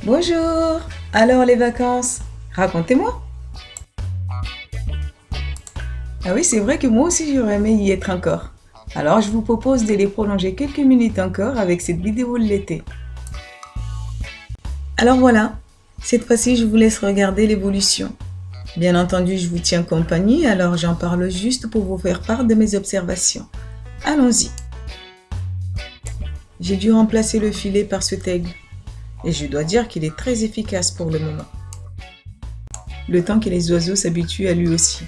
Bonjour! Alors les vacances? Racontez-moi! Ah oui, c'est vrai que moi aussi j'aurais aimé y être encore. Alors je vous propose de les prolonger quelques minutes encore avec cette vidéo de l'été. Alors voilà, cette fois-ci je vous laisse regarder l'évolution. Bien entendu, je vous tiens compagnie, alors j'en parle juste pour vous faire part de mes observations. Allons-y! J'ai dû remplacer le filet par ce aigle. Et je dois dire qu'il est très efficace pour le moment. Le temps que les oiseaux s'habituent à lui aussi.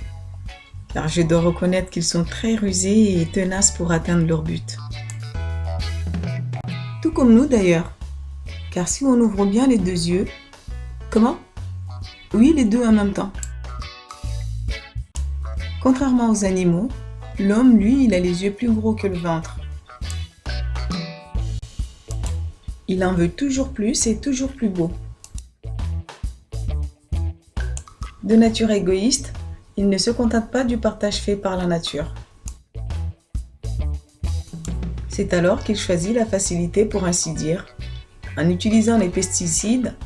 Car je dois reconnaître qu'ils sont très rusés et tenaces pour atteindre leur but. Tout comme nous d'ailleurs. Car si on ouvre bien les deux yeux... Comment? Oui, les deux en même temps. Contrairement aux animaux, l'homme, lui, il a les yeux plus gros que le ventre. Il en veut toujours plus et toujours plus beau. De nature égoïste, il ne se contente pas du partage fait par la nature. C'est alors qu'il choisit la facilité pour ainsi dire, en utilisant les pesticides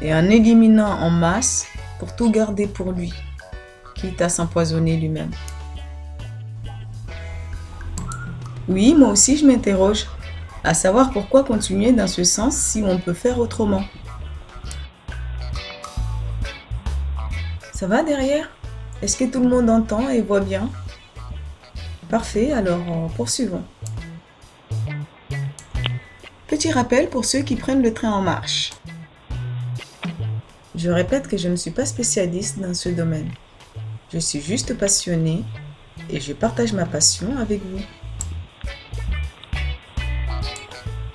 et en éliminant en masse pour tout garder pour lui, quitte à s'empoisonner lui-même. Oui, moi aussi je m'interroge, à savoir pourquoi continuer dans ce sens si on peut faire autrement. Ça va derrière? Est-ce que tout le monde entend et voit bien? Parfait, alors poursuivons. Petit rappel pour ceux qui prennent le train en marche. Je répète que je ne suis pas spécialiste dans ce domaine. Je suis juste passionnée et je partage ma passion avec vous.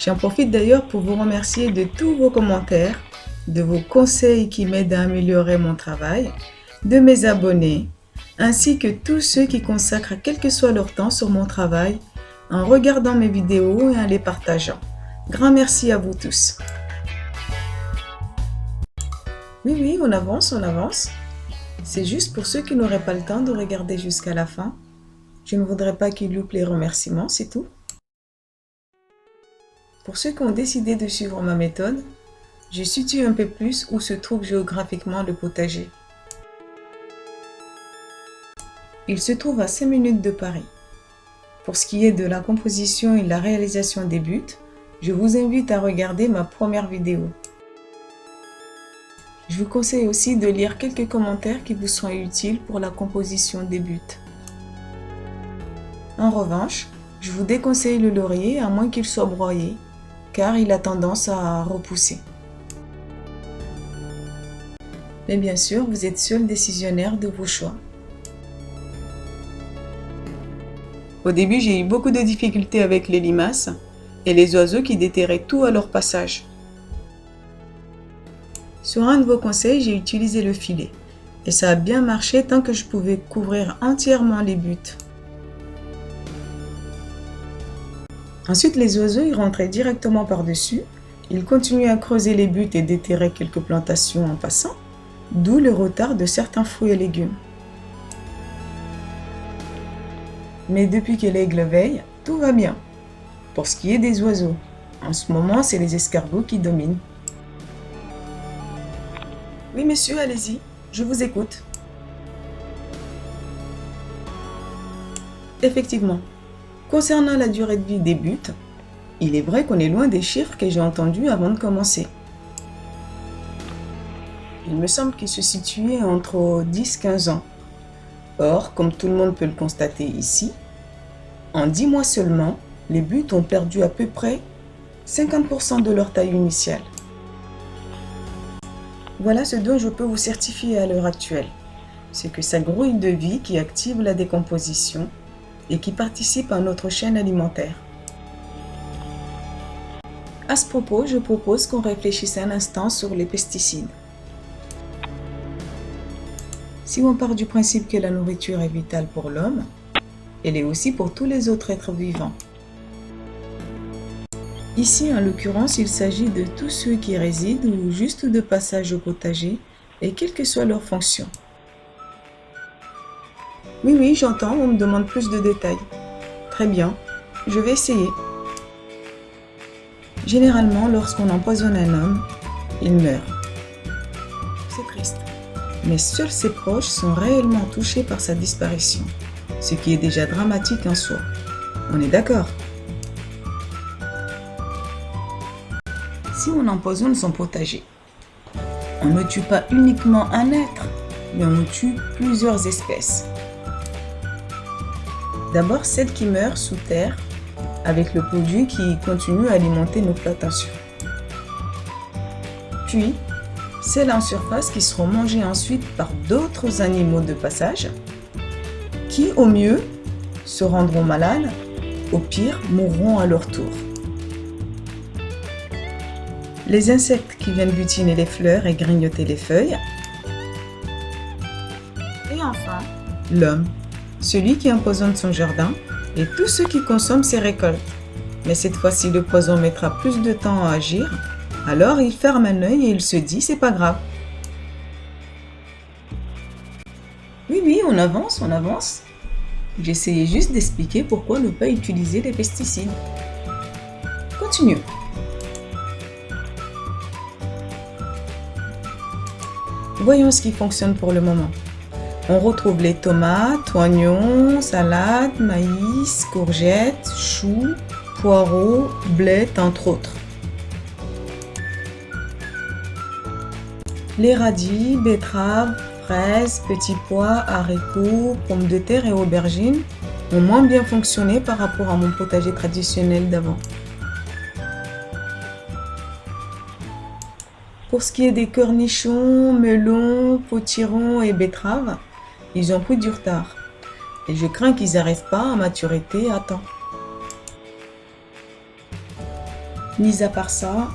J'en profite d'ailleurs pour vous remercier de tous vos commentaires, de vos conseils qui m'aident à améliorer mon travail, de mes abonnés, ainsi que tous ceux qui consacrent quel que soit leur temps sur mon travail en regardant mes vidéos et en les partageant. Grand merci à vous tous. Oui, on avance, on avance. C'est juste pour ceux qui n'auraient pas le temps de regarder jusqu'à la fin. Je ne voudrais pas qu'ils loupent les remerciements, c'est tout. Pour ceux qui ont décidé de suivre ma méthode, je situe un peu plus où se trouve géographiquement le potager. Il se trouve à 5 minutes de Paris. Pour ce qui est de la composition et la réalisation des buts, je vous invite à regarder ma première vidéo. Je vous conseille aussi de lire quelques commentaires qui vous seront utiles pour la composition des buts. En revanche, je vous déconseille le laurier à moins qu'il soit broyé, car il a tendance à repousser. Mais bien sûr, vous êtes seul décisionnaire de vos choix. Au début, j'ai eu beaucoup de difficultés avec les limaces et les oiseaux qui déterraient tout à leur passage. Sur un de vos conseils, j'ai utilisé le filet et ça a bien marché tant que je pouvais couvrir entièrement les buts. Ensuite, les oiseaux y rentraient directement par-dessus. Ils continuaient à creuser les buts et déterraient quelques plantations en passant, d'où le retard de certains fruits et légumes. Mais depuis que l'aigle veille, tout va bien. Pour ce qui est des oiseaux, en ce moment, c'est les escargots qui dominent. Oui, monsieur, allez-y, je vous écoute. Effectivement, concernant la durée de vie des buts, il est vrai qu'on est loin des chiffres que j'ai entendus avant de commencer. Il me semble qu'ils se situaient entre 10-15 ans. Or, comme tout le monde peut le constater ici, en 10 mois seulement, les buts ont perdu à peu près 50% de leur taille initiale. Voilà ce dont je peux vous certifier à l'heure actuelle. C'est que sa grouille de vie qui active la décomposition et qui participe à notre chaîne alimentaire. À ce propos, je propose qu'on réfléchisse un instant sur les pesticides. Si on part du principe que la nourriture est vitale pour l'homme, elle est aussi pour tous les autres êtres vivants. Ici, en l'occurrence, il s'agit de tous ceux qui résident ou juste de passage au potager, et quelle que soit leur fonction. Oui, j'entends, on me demande plus de détails. Très bien, je vais essayer. Généralement, lorsqu'on empoisonne un homme, il meurt. C'est triste. Mais seuls ses proches sont réellement touchés par sa disparition, ce qui est déjà dramatique en soi. On est d'accord? Si on empoisonne son potager, on ne tue pas uniquement un être, mais on tue plusieurs espèces. D'abord celles qui meurent sous terre, avec le produit qui continue à alimenter nos plantations. Puis, celles en surface qui seront mangées ensuite par d'autres animaux de passage, qui au mieux se rendront malades, au pire mourront à leur tour. Les insectes qui viennent butiner les fleurs et grignoter les feuilles. Et enfin, l'homme, celui qui empoisonne son jardin et tous ceux qui consomment ses récoltes. Mais cette fois-ci, le poison mettra plus de temps à agir, alors il ferme un œil et il se dit « c'est pas grave ». Oui, on avance. J'essayais juste d'expliquer pourquoi ne pas utiliser les pesticides. Continuons. Voyons ce qui fonctionne pour le moment. On retrouve les tomates, oignons, salades, maïs, courgettes, choux, poireaux, blettes, entre autres. Les radis, betteraves, fraises, petits pois, haricots, pommes de terre et aubergines ont moins bien fonctionné par rapport à mon potager traditionnel d'avant. Pour ce qui est des cornichons, melons, potirons et betteraves, ils ont pris du retard et je crains qu'ils n'arrivent pas à maturité à temps. Mis à part ça,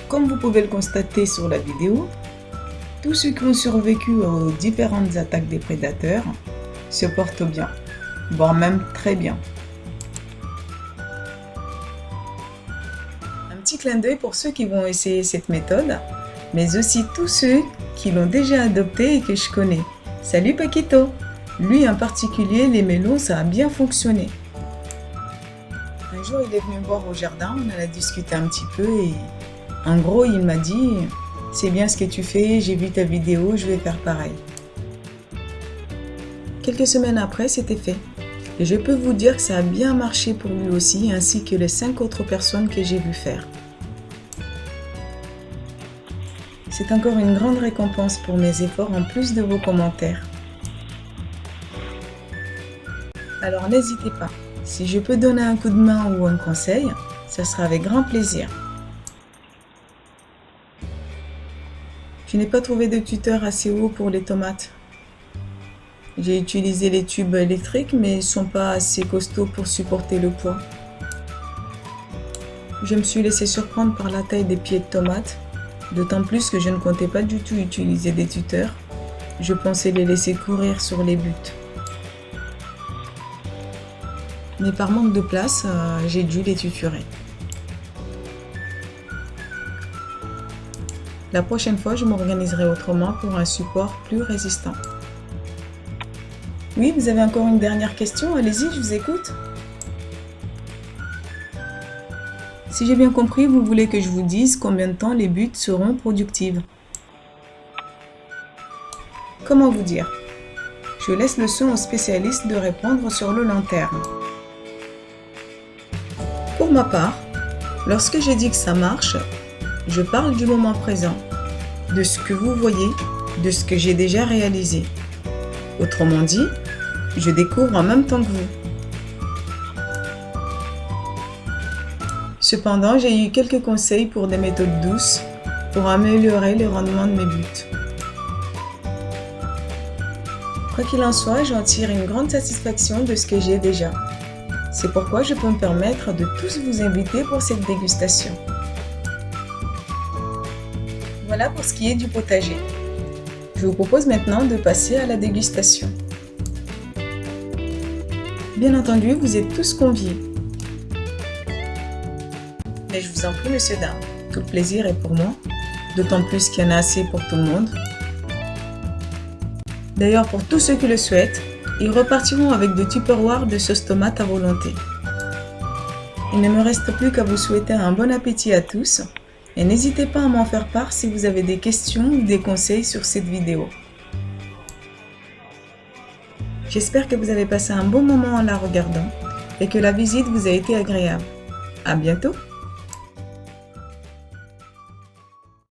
comme vous pouvez le constater sur la vidéo, tous ceux qui ont survécu aux différentes attaques des prédateurs se portent bien, voire même très bien. Un petit clin d'œil pour ceux qui vont essayer cette méthode, mais aussi tous ceux qui l'ont déjà adoptée et que je connais. Salut Paquito! Lui en particulier, les melons, ça a bien fonctionné. Un jour, il est venu me voir au jardin, on en a discuté un petit peu et en gros, il m'a dit « c'est bien ce que tu fais, j'ai vu ta vidéo, je vais faire pareil ». Quelques semaines après, c'était fait. Et je peux vous dire que ça a bien marché pour lui aussi, ainsi que les 5 autres personnes que j'ai vu faire. C'est encore une grande récompense pour mes efforts en plus de vos commentaires. Alors n'hésitez pas, si je peux donner un coup de main ou un conseil, ça sera avec grand plaisir. Je n'ai pas trouvé de tuteur assez haut pour les tomates. J'ai utilisé les tubes électriques, mais ils ne sont pas assez costauds pour supporter le poids. Je me suis laissé surprendre par la taille des pieds de tomates, d'autant plus que je ne comptais pas du tout utiliser des tuteurs. Je pensais les laisser courir sur les buts. Mais par manque de place, j'ai dû les tuturer. La prochaine fois, je m'organiserai autrement pour un support plus résistant. Oui, vous avez encore une dernière question? Allez-y, je vous écoute. Si j'ai bien compris, vous voulez que je vous dise combien de temps les buttes seront productives. Comment vous dire? Je laisse le soin aux spécialistes de répondre sur le long terme. Pour ma part, lorsque je dis que ça marche, je parle du moment présent, de ce que vous voyez, de ce que j'ai déjà réalisé. Autrement dit, je découvre en même temps que vous. Cependant, j'ai eu quelques conseils pour des méthodes douces pour améliorer le rendement de mes buts. Quoi qu'il en soit, j'en tire une grande satisfaction de ce que j'ai déjà. C'est pourquoi je peux me permettre de tous vous inviter pour cette dégustation. Voilà pour ce qui est du potager. Je vous propose maintenant de passer à la dégustation. Bien entendu, vous êtes tous conviés. Mais je vous en prie, monsieur, dame, tout le plaisir est pour moi, d'autant plus qu'il y en a assez pour tout le monde. D'ailleurs, pour tous ceux qui le souhaitent, ils repartiront avec de tupperwares de sauce tomate à volonté. Il ne me reste plus qu'à vous souhaiter un bon appétit à tous Et n'hésitez pas à m'en faire part si vous avez des questions ou des conseils sur cette vidéo. J'espère que vous avez passé un bon moment en la regardant et que la visite vous a été agréable. À bientôt!